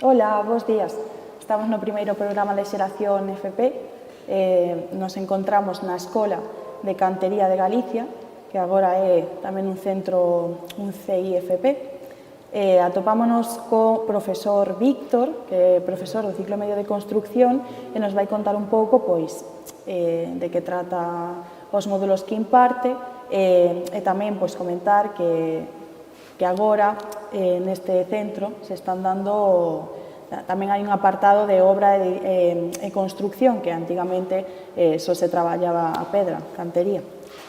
Ola, bons días. Estamos no primeiro programa de xeración FP. Nos encontramos na Escola de Cantería de Galicia, que agora é tamén un centro, un CIFP. Atopámonos co profesor Víctor, que é profesor do ciclo medio de construcción, e nos vai contar un pouco de que trata os módulos que imparte, e tamén comentar que agora neste centro se están dando, tamén hai un apartado de obra e construcción, que antigamente só se traballaba a pedra, cantería.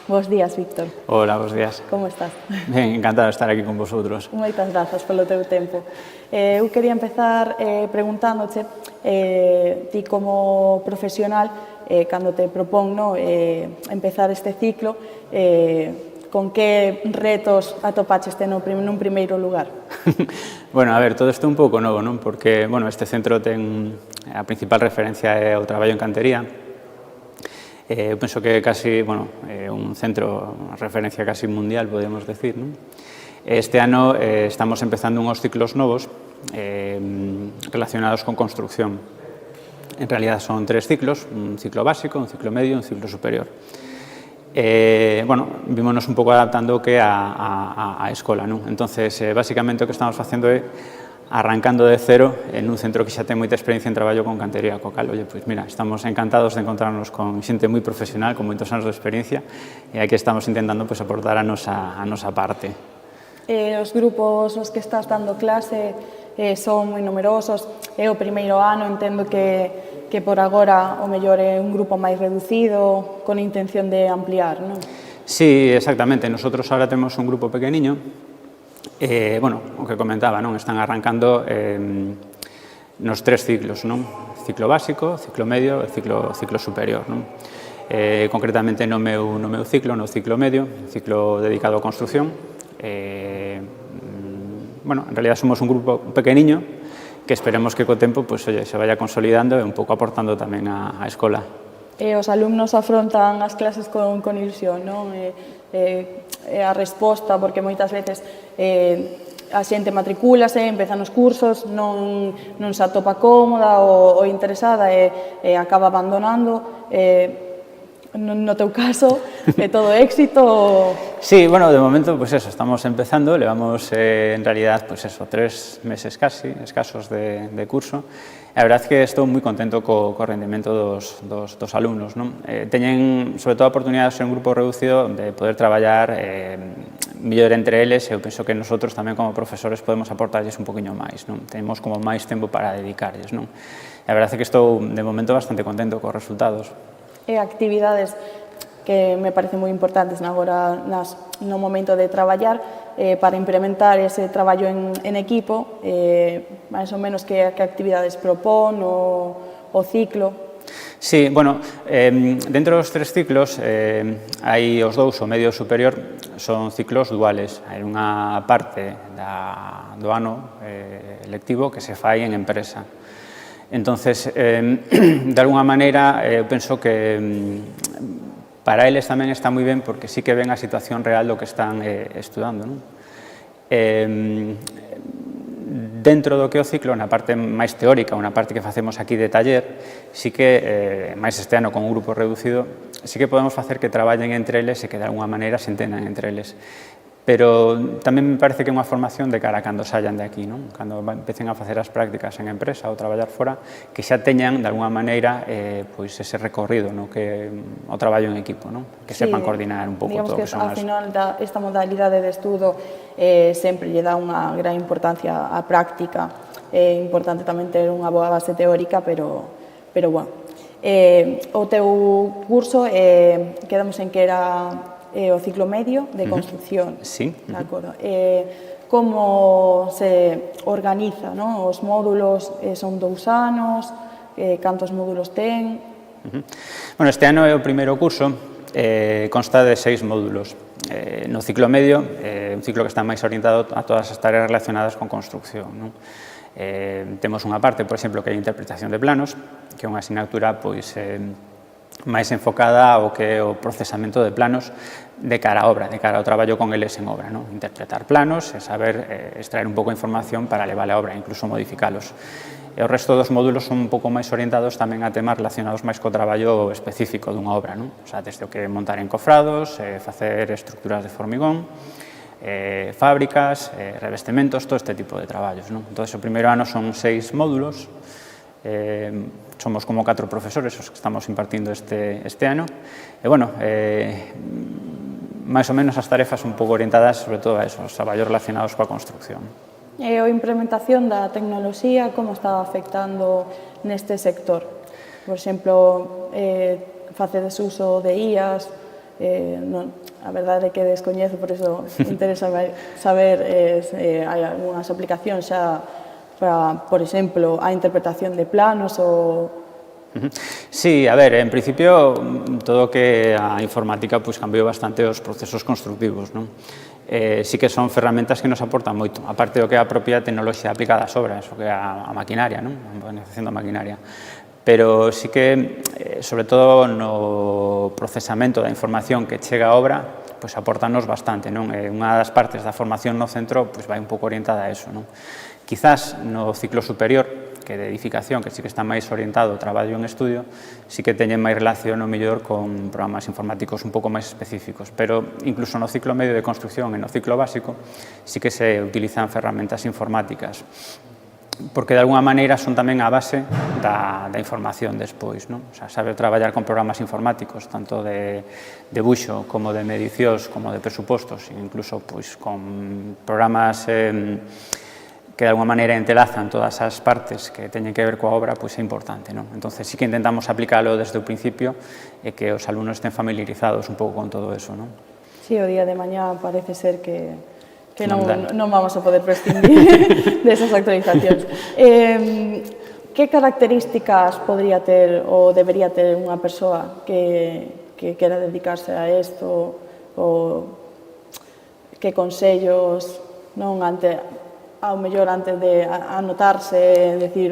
Bos días, Víctor. Hola, bos días. Como estás? Ben, encantado de estar aquí con vosotros. Moitas grazas polo teu tempo. Eu quería empezar preguntándoche, ti como profesional, cando te propón empezar este ciclo, con que retos atopaches nun primeiro lugar? Bueno, a ver, todo isto é un pouco novo, non? Porque, bueno, este centro ten a principal referencia é o traballo en cantería. Eu penso que é casi, bueno, un centro, unha referencia casi mundial, podemos decir, non? Este ano estamos empezando unhos ciclos novos relacionados con construcción. En realidad son 3 ciclos, un ciclo básico, un ciclo medio e un ciclo superior. Bueno, vímonos un pouco adaptando o que é a escola, non? Entonces, basicamente o que estamos facendo é arrancando de cero en un centro que xa ten moita experiencia en traballo con cantería, co cal, pois mira, estamos encantados de encontrarnos con xente moi profesional, con moitos anos de experiencia, e aquí estamos intentando aportar a nosa parte. Os grupos os que estás dando clase son moi numerosos, é o primeiro ano, entendo que por agora o mellor é un grupo máis reducido, con intención de ampliar, non? Sí, exactamente, nosotros ahora temos un grupo pequeniño. Bueno, o que comentaba, non? Están arrancando nos 3 ciclos, non? Ciclo básico, ciclo medio e ciclo superior, non? Concretamente no meu ciclo, no ciclo medio, ciclo dedicado a construcción. Bueno, en realidad somos un grupo pequeniño que esperemos que co tempo se vaya consolidando e un pouco aportando tamén á escola. Os alumnos afrontan as clases con ilusión, non? A resposta, porque moitas veces a xente matricúlase, empezan os cursos, non se atopa cómoda ou interesada e acaba abandonando. No teu caso, é todo éxito? Sí, bueno, de momento, pues eso, estamos empezando, levamos en realidad, pues eso, 3 meses casi, escasos de curso. A verdade é que estou moi contento co rendimento dos alumnos, non? Teñen, sobre todo, a oportunidade de ser un grupo reducido, de poder traballar mellor entre eles, e eu penso que nosotros tamén como profesores podemos aportarlles un poquinho máis, non? Temos como máis tempo para dedicarlles, non? A verdade é que estou, de momento, bastante contento cos resultados. E actividades que me parecen moi importantes agora no momento de traballar para implementar ese traballo en equipo, máis ou menos que actividades propón o ciclo? Sí, bueno, dentro dos 3 ciclos hai os 2, o medio superior, son ciclos duales. Hai unha parte do ano lectivo que se fai en empresa. Entonces, de alguna maneira, eu penso que para eles tamén está moi ben porque sí que ven a situación real do que están estudando, non? Dentro do que é o ciclo, na parte máis teórica, unha parte que facemos aquí de taller, sí que, máis este ano con un grupo reducido, sí que podemos facer que traballen entre eles e que de alguna maneira se entendan entre eles. Pero tamén me parece que é unha formación de cara a cando saian de aquí, non? Cando empecen a facer as prácticas en empresa ou traballar fora, que xa teñan, de alguna maneira, pois ese recorrido, non? Que o traballo en equipo, non? Que sepan coordinar un pouco todo o que son as... Digamos que, ao final, esta modalidade de estudo sempre lle dá unha gran importancia á práctica. É importante tamén ter unha boa base teórica, pero bueno. O teu curso, quedamos en que era o ciclo medio de construcción. Sí. De acordo. Como se organiza, non? Os módulos son 2 anos, cantos módulos ten? Bueno, este ano é o primeiro curso, consta de 6 módulos. No ciclo medio, un ciclo que está máis orientado a todas as tareas relacionadas con construcción, non? Temos unha parte, por exemplo, que é a interpretación de planos, que é unha asignatura, pois, máis enfocada ao que é o procesamento de planos de cara a obra, de cara ao traballo con eles en obra, non? Interpretar planos e saber extraer un pouco de información para levar a obra, incluso modificalos. E o resto dos módulos son un pouco máis orientados tamén a temas relacionados máis co traballo específico dunha obra, non? O sea, desde o que montar encofrados, facer estructuras de formigón, fábricas, revestimentos, todo este tipo de traballos, non? Entón, o primeiro ano son 6 módulos, somos como 4 profesores os que estamos impartindo este ano, e, bueno, máis ou menos as tarefas un pouco orientadas sobre todo a eso, os traballos relacionados coa construcción. E a implementación da tecnoloxía, como está afectando neste sector? Por exemplo, facedes uso de IAs, a verdade é que descoñezo, por iso interesa saber se hai algunhas aplicacións xa para, por exemplo, a interpretación de planos ou... Sí, a ver, en principio, todo o que a informática cambiou bastante os procesos constructivos, non? Sí que son ferramentas que nos aportan moito, aparte do que é a propia tecnoloxía aplicada ás obras, o que é a maquinaria, non? A modernización da maquinaria. Pero sí que, sobre todo no procesamento da información que chega á obra, aportanos bastante, non? Unha das partes da formación no centro vai un pouco orientada a eso, non? Quizás no ciclo superior, que de edificación, que sí que está máis orientado ao traballo en estudio, sí que teñen máis relación o mellor con programas informáticos un pouco máis específicos, pero incluso no ciclo medio de construcción e no ciclo básico sí que se utilizan ferramentas informáticas, porque de alguna maneira son tamén a base da información despois, non? O sea, saber traballar con programas informáticos, tanto de buxo como de medicións, como de presupostos, incluso con programas que de alguna maneira entelazan todas as partes que teñen que ver coa obra, é importante, non? Entón, sí que intentamos aplicalo desde o principio e que os alumnos estén familiarizados un pouco con todo eso, non? Sí, o día de mañá parece ser que non vamos a poder prescindir desas actualizacións. Que características podría ter ou debería ter unha persoa que quera dedicarse a isto, ou que consellos, non, ao mellor antes de anotarse, decir,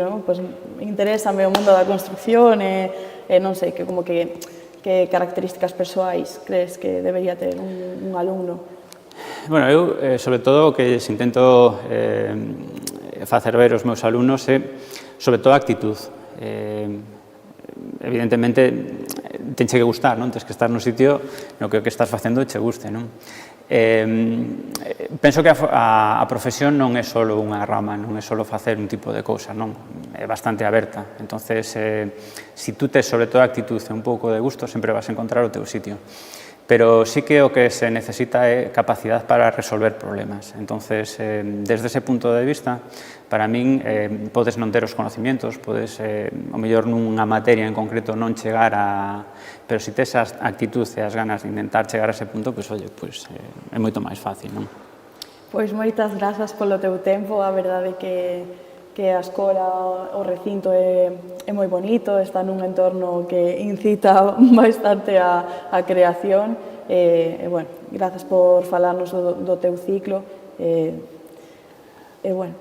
interésame o mundo da construcción e non sei, que características persoais crees que debería ter un alumno? Bueno, eu, sobre todo, o que intento facer ver aos meus alumnos é, sobre todo, a actitud. Evidentemente, tenche que gustar, non? Tens que estar no sitio no que o que estás facendo che guste, non? Penso que a profesión non é só unha rama, non é só facer un tipo de cousa, non? É bastante aberta. Entonces, se tú tes sobre todo actitud e un pouco de gusto, sempre vas a encontrar o teu sitio. Pero sí que o que se necesita é capacidade para resolver problemas. Entonces, desde ese punto de vista, para min, podes non ter os conocimientos, podes, ao mellor nunha materia en concreto, non chegar a... Pero se tes a actitud e as ganas de intentar chegar a ese punto, é moito máis fácil, non? Pois moitas grazas polo teu tempo, a verdade que a escola, o recinto é moi bonito, está nun entorno que incita bastante a creación, e, bueno, grazas por falarnos do teu ciclo, e, bueno,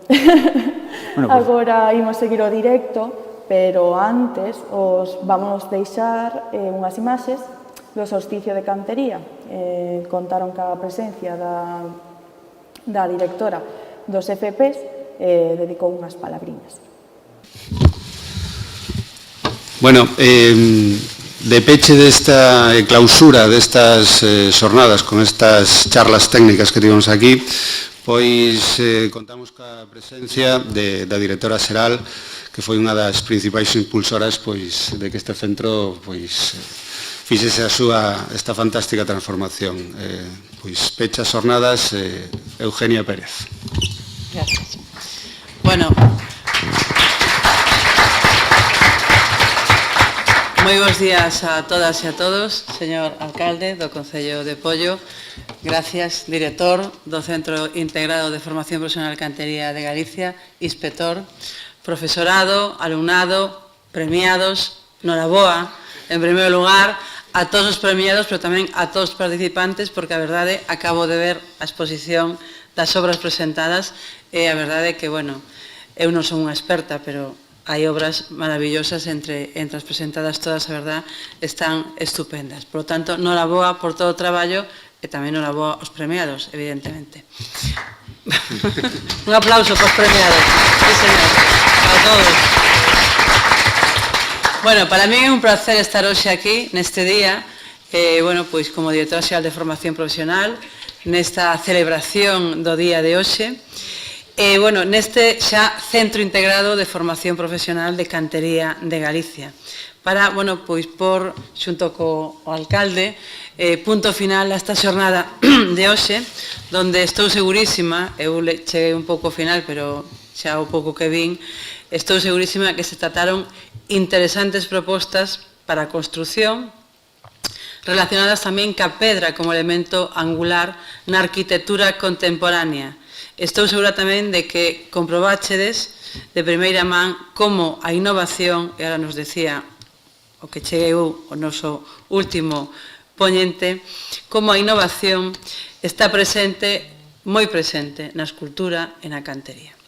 agora imos seguir o directo, pero antes os vamos deixar unhas imaxes do solsticio de cantería. Contaron ca presencia da directora dos FPs, dedicou unhas palabriñas. Bueno, de peche desta clausura destas xornadas con estas charlas técnicas que tivemos aquí, pois contamos ca presencia da directora xeral, que foi unha das principais impulsoras de que este centro fixese esta fantástica transformación. Pecha as xornadas Eugenia Pérez. Gracias. Bueno, moi bons días a todas e a todos, señor alcalde do Concello de Pollo, gracias, director do Centro Integrado de Formación Profesional de Cantería de Galicia, inspector, profesorado, alumnado, premiados, noraboa, en primeiro lugar, a todos os premiados, pero tamén a todos os participantes, porque a verdade, acabo de ver a exposición das obras presentadas, e a verdade é que, bueno, eu non son unha experta, pero hai obras maravillosas entre as presentadas todas, a verdad, están estupendas. Por lo tanto, noraboa por todo o traballo e tamén noraboa aos premiados, evidentemente. Un aplauso para os premiados. Sí, señor. Para todos. Bueno, para mí é un placer estar hoxe aquí, neste día, bueno, pois como directora xeral de Formación Profesional, nesta celebración do día de hoxe, bueno, neste xa Centro Integrado de Formación Profesional de Cantería de Galicia, para, bueno, pois por, xunto co alcalde, punto final a esta xornada de hoxe, donde estou segurísima, eu cheguei un pouco ao final, pero xa o pouco que vin, estou segurísima que se trataron interesantes propostas para a construción, relacionadas tamén ca pedra como elemento angular na arquitectura contemporánea. Estou segura tamén de que comprobachedes de primeira man como a innovación, e ahora nos decía o que chegueu o noso último poñente, como a innovación está presente, moi presente, na escultura e na cantería.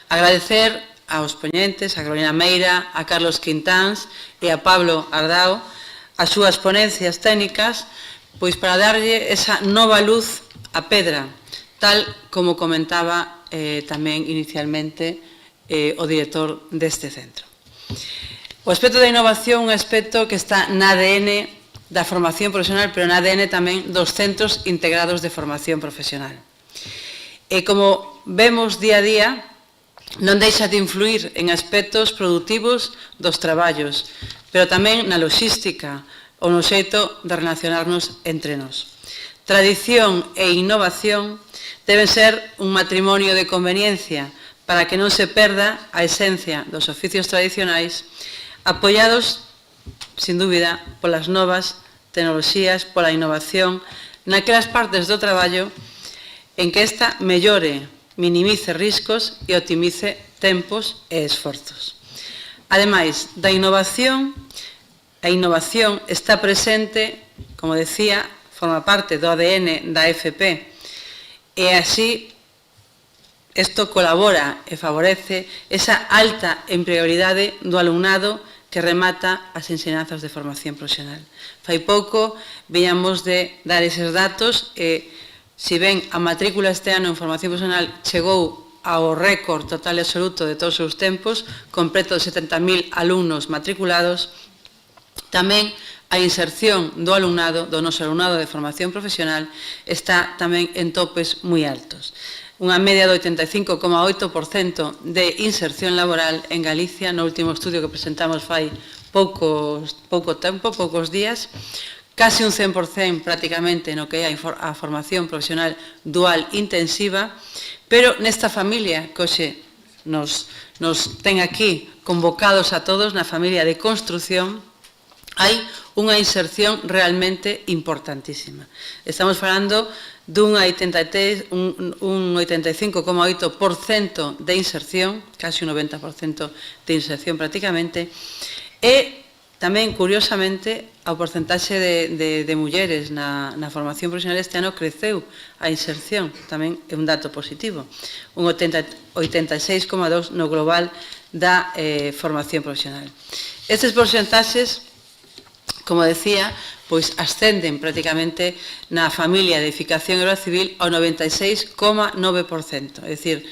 Agradecer aos poñentes, a Carolina Meira, a Carlos Quintáns e a Pablo Ardao, as súas ponencias técnicas, pois para darlle esa nova luz á pedra, tal como comentaba tamén inicialmente o director deste centro. O aspecto da innovación é un aspecto que está na ADN da formación profesional, pero na ADN tamén dos centros integrados de formación profesional. E como vemos día a día, non deixa de influir en aspectos produtivos dos traballos, pero tamén na logística ou no xeito de relacionarnos entre nós. Tradición e innovación deben ser un matrimonio de conveniencia para que non se perda a esencia dos oficios tradicionais, apoiados, sin dúbida, polas novas tecnoloxías, pola innovación, naquelas partes do traballo en que esta mellore, minimice riscos e optimice tempos e esforzos. Ademais da innovación, a innovación está presente, como decía, forma parte do ADN da FP, e así isto colabora e favorece esa alta empregoridade do alumnado que remata as ensinanzas de formación profesional. Fai pouco viñamos de dar eses datos e, se ben a matrícula este ano en formación profesional chegou ao récord total e absoluto de todos os tempos, con preto de 70.000 alumnos matriculados, tamén a inserción do alumnado, do noso alumnado de formación profesional, está tamén en topes moi altos. Unha media do 85,8% de inserción laboral en Galicia, no último estudio que presentamos fai pouco tempo, poucos días, casi un 100% prácticamente no que é a formación profesional dual intensiva, pero nesta familia que hoxe nos ten aquí convocados a todos, na familia de construción, hai unha inserción realmente importantísima. Estamos falando dun 85,8% de inserción, casi un 90% de inserción prácticamente, e tamén, curiosamente, o porcentaxe de mulleres na formación profesional este ano creceu a inserción, tamén é un dato positivo, un 86,2% no global da formación profesional. Estes porcentaxes, como decía, pois ascenden prácticamente na familia de edificación e obra civil ao 96,9%, é dicir,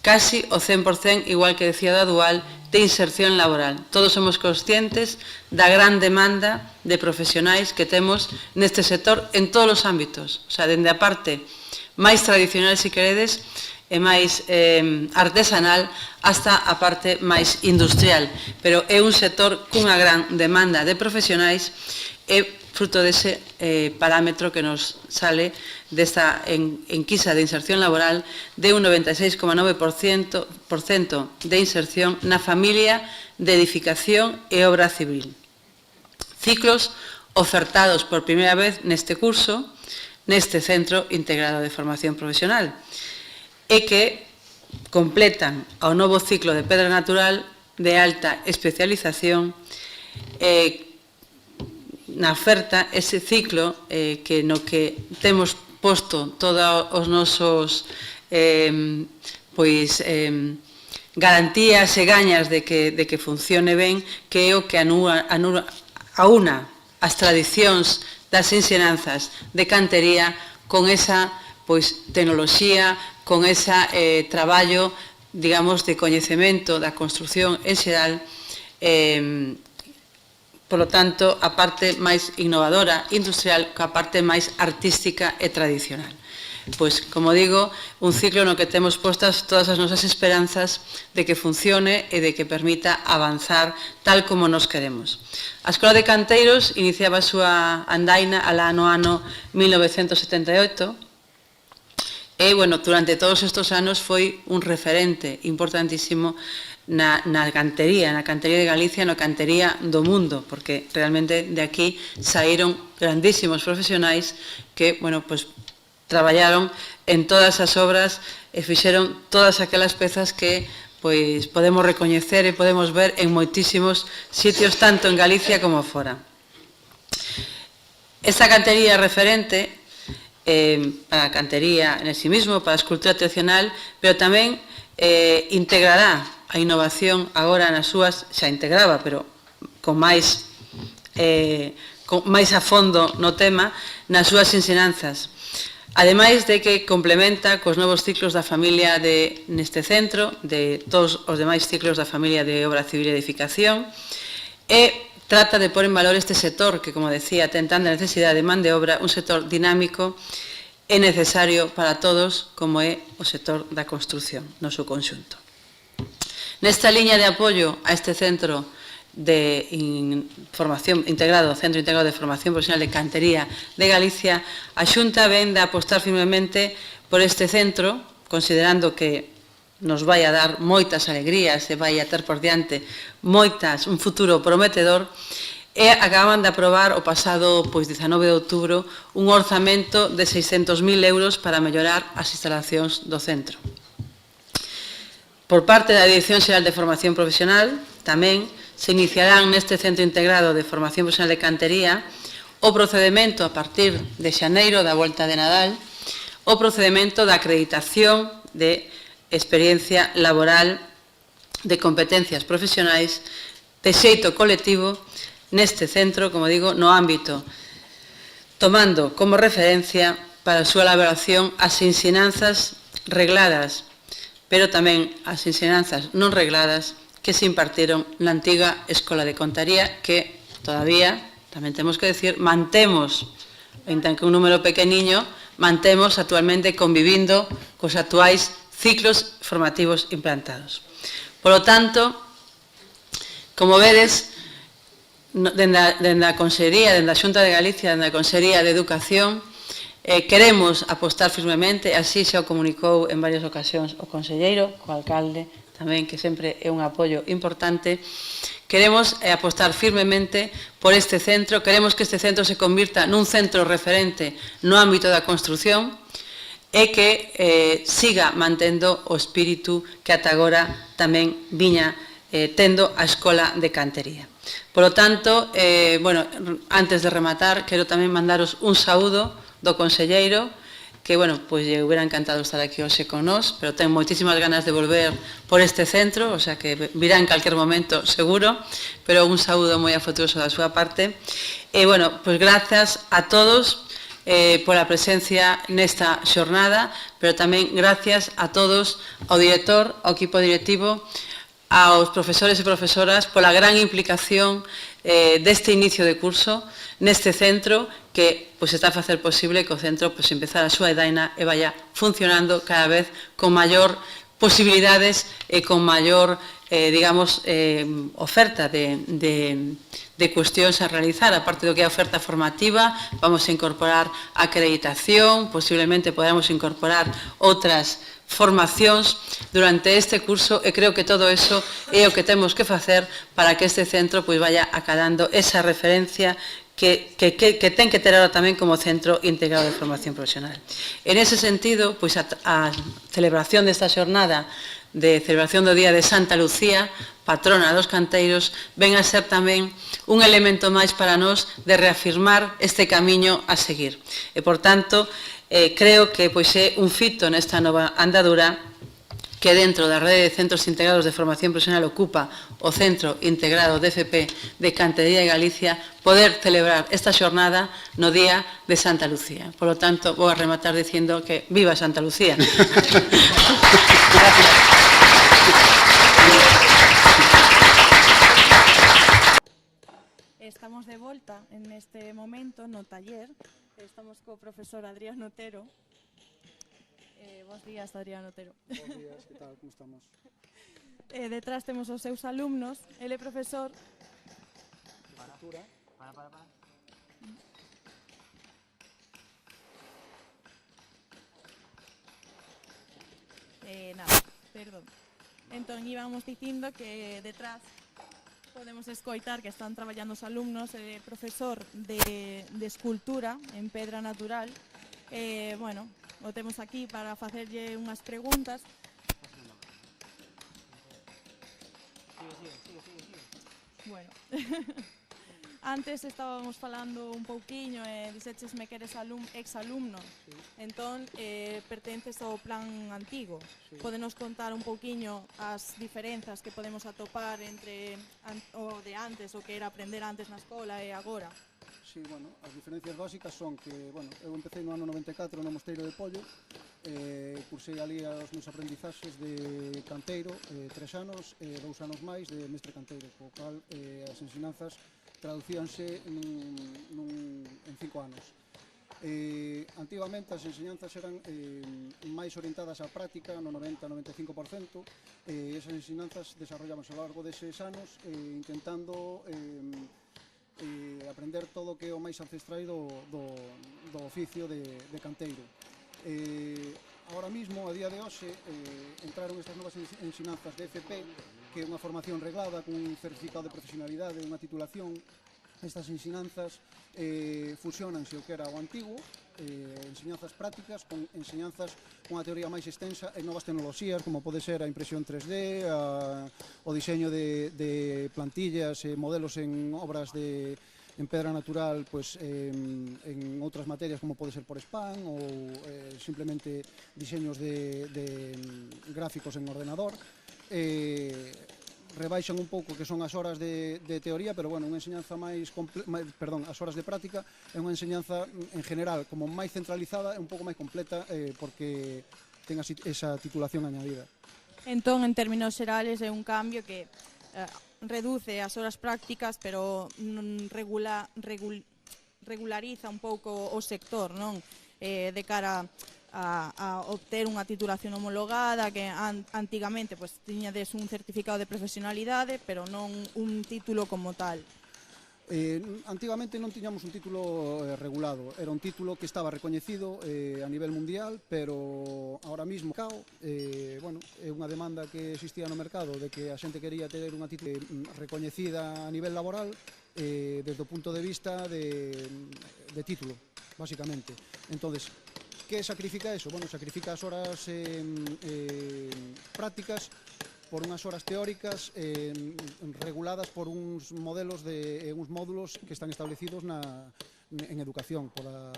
casi o 100%, igual que decía da dual, de inserción laboral. Todos somos conscientes da gran demanda de profesionais que temos neste sector en todos os ámbitos, o sea, dende a parte máis tradicional, se queredes, e máis artesanal, hasta a parte máis industrial, pero é un sector cunha gran demanda de profesionais e fruto dese parámetro que nos sale desta enquisa de inserción laboral de un 96,9% de inserción na familia de edificación e obra civil. Ciclos ofertados por primeira vez neste curso, neste Centro Integrado de Formación Profesional, e que completan ao novo ciclo de pedra natural de alta especialización na oferta ese ciclo que no que temos posto todos os nosos garantías e gañas de que funcione ben, que é o que aúna as tradicións das ensinanzas de cantería con esa tecnoloxía, con ese traballo, digamos, de coñecemento da construción en xeral, polo tanto, a parte máis innovadora, industrial, coa parte máis artística e tradicional. Pois, como digo, un ciclo no que temos postas todas as nosas esperanzas de que funcione e de que permita avanzar tal como nos queremos. A Escola de Canteiros iniciaba a súa andaina alá no ano 1978 e, durante todos estes anos foi un referente importantísimo na cantería de Galicia, na cantería do mundo, porque realmente de aquí saíron grandísimos profesionais que, traballaron en todas as obras e fixeron todas aquelas pezas que podemos recoñecer e podemos ver en moitísimos sitios, tanto en Galicia como fora. Esta cantería referente para a cantería en sí mismo, para a escultura tradicional, pero tamén integrará a innovación agora nas súas, xa integraba, pero con máis a fondo no tema, nas súas ensinanzas. Ademais de que complementa cos novos ciclos da familia neste centro, de todos os demais ciclos da familia de obra civil e edificación, e trata de pôr en valor este sector que, como decía, ten tanta necesidade de man de obra, un sector dinámico e necesario para todos, como é o sector da construción no seu conxunto. Nesta liña de apoio a este centro de formación integrado, Centro Integrado de Formación Profesional de Cantería de Galicia, a Xunta ven de apostar firmemente por este centro, considerando que nos vai a dar moitas alegrías e vai a ter por diante un futuro prometedor, e acaban de aprobar o pasado 19 de outubro un orzamento de 600.000 euros para mellorar as instalacións do centro. Por parte da Dirección Xeral de Formación Profesional, tamén se iniciarán neste Centro Integrado de Formación Profesional de Cantería o procedemento a partir de xaneiro da volta de Nadal, o procedemento da acreditación de experiencia laboral de competencias profesionais de xeito colectivo neste centro, como digo, no ámbito, tomando como referencia para a súa elaboración as ensinanzas regladas, pero tamén as ensinanzas non regladas que se impartiron na antiga Escola de Contaría, que todavía, tamén temos que decir, mantemos, en tanto que un número pequeniño, mantemos actualmente convivindo cos actuais ciclos formativos implantados. Por lo tanto, como vedes, dende a Consellería, dende a Xunta de Galicia, dende a Consellería de Educación, queremos apostar firmemente, así xa o comunicou en varias ocasións o conselleiro, o alcalde, tamén, que sempre é un apoio importante. Queremos apostar firmemente por este centro, queremos que este centro se convirta nun centro referente no ámbito da construción e que siga mantendo o espírito que ata agora tamén viña tendo a Escola de Cantería. Por lo tanto, antes de rematar, quero tamén mandaros un saúdo do conselleiro, que, lle hubiera encantado estar aquí hoxe con nós, pero ten moitísimas ganas de volver por este centro, o sea que virá en calquer momento, seguro, pero un saúdo moi afectuoso da súa parte. E, grazas a todos pola presencia nesta xornada, pero tamén gracias a todos, ao director, ao equipo directivo, aos profesores e profesoras pola gran implicación deste inicio de curso neste centro que está a facer posible que o centro empezar a súa edaina e vaya funcionando cada vez con maior posibilidades e con maior, oferta de cuestións a realizar. Aparte do que é a oferta formativa, vamos a incorporar acreditación, posiblemente podamos incorporar outras formacións durante este curso e creo que todo eso é o que temos que facer para que este centro vaya acadando esa referencia que ten que ter ahora tamén como Centro Integrado de Formación Profesional. En ese sentido, a celebración desta xornada de celebración do Día de Santa Lucía, patrona dos canteiros, ven a ser tamén un elemento máis para nós de reafirmar este camiño a seguir. E, por tanto, creo que é un fito nesta nova andadura que dentro da rede de centros integrados de formación profesional ocupa o Centro Integrado de FP de Cantería de Galicia, poder celebrar esta xornada no día de Santa Lucía. Por lo tanto, vou a rematar dicindo que viva Santa Lucía. Gracias. Estamos de volta en este momento no taller. Estamos co profesor Adrián Otero. Bos días, Adrián Otero. Bos días, que tal, como estamos? Detrás temos os seus alumnos. Ele é profesor... Para. Nada, perdón. Entón, íbamos dicindo que detrás podemos escoitar que están traballando os alumnos, profesor de escultura en pedra natural. Bueno, o temos aquí para facerlle unhas preguntas. Bueno, antes estábamos falando un pouquiño e dixéchesme que eres exalumno. Entón, pertences ao plan antigo. Podenos contar un pouquiño as diferenzas que podemos atopar entre o de antes, o que era aprender antes na escola e agora? Sí, bueno, as diferencias básicas son que, bueno, eu empecé no ano 94 no Mosteiro de Pollo, cursei ali os meus aprendizaxes de canteiro, 3 anos, 2 anos máis de mestre canteiro, co cal as ensinanzas traducíanse en 5 anos. Antigamente as enseñanzas eran máis orientadas á práctica, no 90-95%, esas ensinanzas desarrollábanse ao largo deses anos intentando aprender todo o que é o máis ancestral do oficio de canteiro. Ahora mismo, a día de hoxe, entraron estas novas ensinanzas de FP, que é unha formación reglada, con un certificado de profesionalidade, unha titulación. Estas ensinanzas fusionanse o que era o antigo, enseñanzas prácticas con enseñanzas con a teoría máis extensa e novas tecnoloxías, como pode ser a impresión 3D, o diseño de plantillas e modelos en obras en pedra natural, pues, en outras materias como pode ser por span ou simplemente diseños de gráficos en ordenador. Rebaixan un pouco que son as horas de teoría, pero bueno, unha enseñanza as horas de práctica é unha enseñanza en general como máis centralizada e un pouco máis completa porque ten esa titulación añadida. Entón, en términos xerales, é un cambio que reduce as horas prácticas, pero regulariza un pouco o sector, non? De cara a obter unha titulación homologada, que antigamente tiñades un certificado de profesionalidade, pero non un título como tal. Antigamente non tiñamos un título regulado, era un título que estaba recoñecido a nivel mundial, pero ahora mismo é unha demanda que existía no mercado de que a xente quería ter unha título recoñecida a nivel laboral desde o punto de vista de título, basicamente. Entonces, que sacrifica eso? Bueno, sacrifica as horas prácticas por unhas horas teóricas reguladas por uns modelos uns módulos que están establecidos en educación pola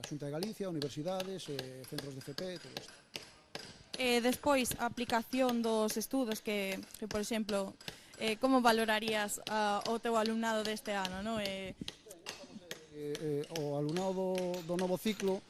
Xunta de Galicia, universidades, centros de FP, todo isto. Despois, a aplicación dos estudos que por exemplo, como valorarías o teu alumnado deste ano, non? O alumnado do novo ciclo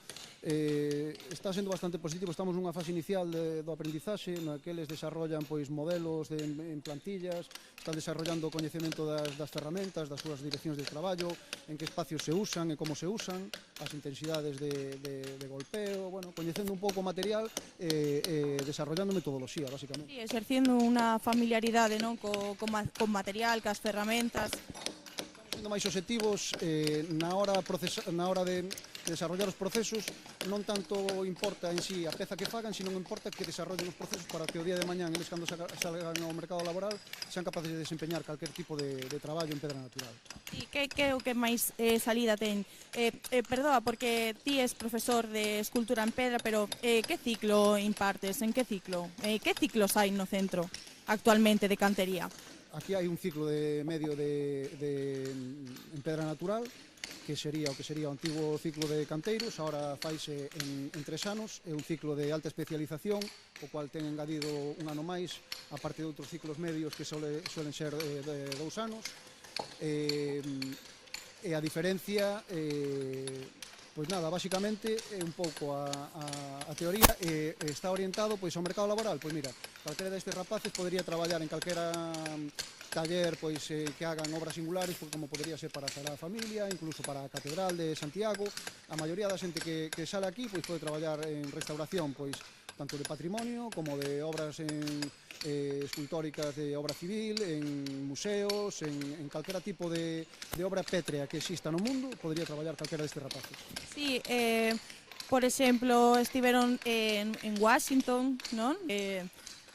está sendo bastante positivo. Estamos nunha fase inicial do aprendizaxe na que eles desarrollan modelos en plantillas, están desarrollando o coñecemento das ferramentas, das súas direccións de traballo, en que espacios se usan e como se usan, as intensidades de golpeo, bueno, coñecendo un pouco o material e desarrollando metodoloxía, basicamente. Sí, exerciendo unha familiaridade, non, co material, cas ferramentas. Sendo máis obxectivos na hora de desarrollar os procesos, non tanto importa en sí a peza que fagan, sino importa que desarrollen os procesos para que o día de mañán eles cando salgan ao mercado laboral sean capaces de desempeñar calquer tipo de traballo en pedra natural. E que é o que máis salida ten? Perdoa, porque ti és profesor de escultura en pedra, pero que ciclo impartes? En que ciclo? Que ciclos hai no centro actualmente de cantería? Aquí hai un ciclo de medio en pedra natural, que que sería o antigo ciclo de canteiros, ahora faise en 3 anos, é un ciclo de alta especialización, o cual ten engadido un ano máis, a parte de outros ciclos medios que suelen ser de 2 anos. E a diferencia, pois nada, basicamente é un pouco a teoría, está orientado pois ao mercado laboral. Pois mira, calquera destes rapaces podería traballar en calquera taller pois que hagan obras singulares, como podería ser para a Sagrada Familia, incluso para a Catedral de Santiago. A maioría da xente que sale aquí pois pode traballar en restauración, pois tanto de patrimonio como de obras escultóricas de obra civil, en museos, en calquera tipo de obra pétrea que exista no mundo, podría traballar calquera destes rapaces. Sí, por exemplo, estiveron en Washington, non?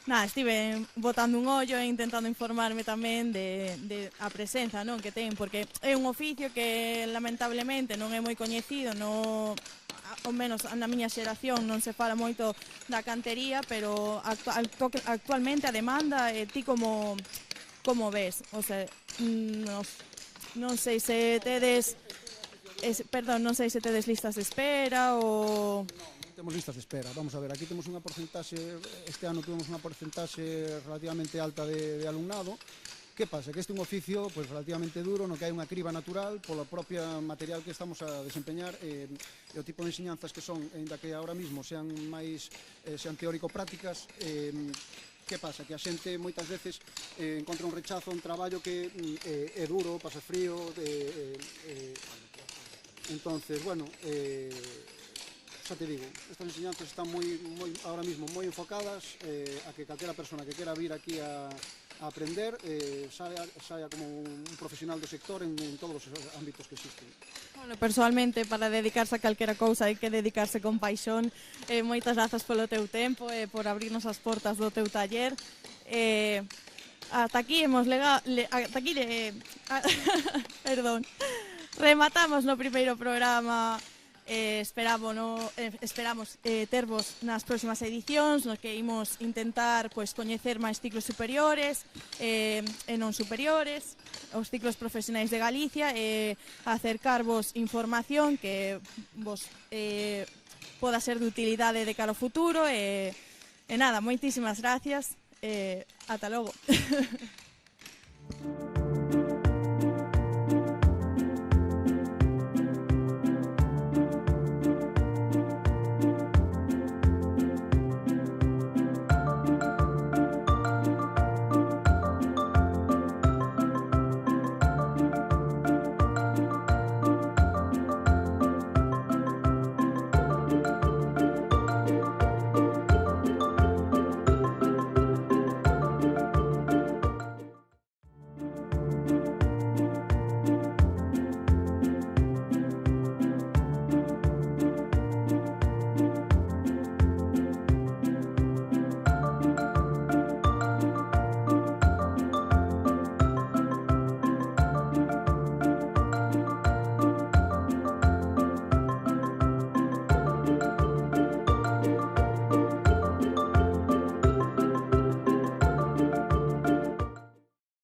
Nada, estive botando un ollo e intentando informarme tamén de a presenza, non, que ten, porque é un oficio que lamentablemente non é moi coñecido, ao menos na miña xeración non se fala moito da cantería, pero actualmente a demanda, ti como ves? O sea, non sei se tedes listas de espera ou... Temos listas de espera, vamos a ver, aquí temos unha porcentaxe, este ano temos unha porcentaxe relativamente alta de alumnado. Que pasa? Que este é un oficio pois, relativamente duro, no que hai unha criba natural pola propia material que estamos a desempeñar e o tipo de enseñanzas que son, ainda que ahora mismo sean máis teórico-prácticas. Que pasa? Que a xente moitas veces encontra un rechazo a un traballo que é duro, pasa frío, entonces, bueno, xa te digo, estas enseñanzas están ahora mismo moi enfocadas a que calquera persona que quera vir aquí a aprender saia como un profesional do sector en todos os ámbitos que existen. Bueno, personalmente, para dedicarse a calquera cousa hai que dedicarse con paixón. Moitas grazas polo teu tempo e por abrirnos as portas do teu taller. Ata aquí perdón, rematamos no primeiro programa. Esperamos tervos nas próximas edicións, no que imos intentar coñecer máis ciclos superiores e non superiores, os ciclos profesionais de Galicia, e acercarvos información que vos poda ser de utilidade de cara ao futuro. E nada, moitísimas gracias, ata logo.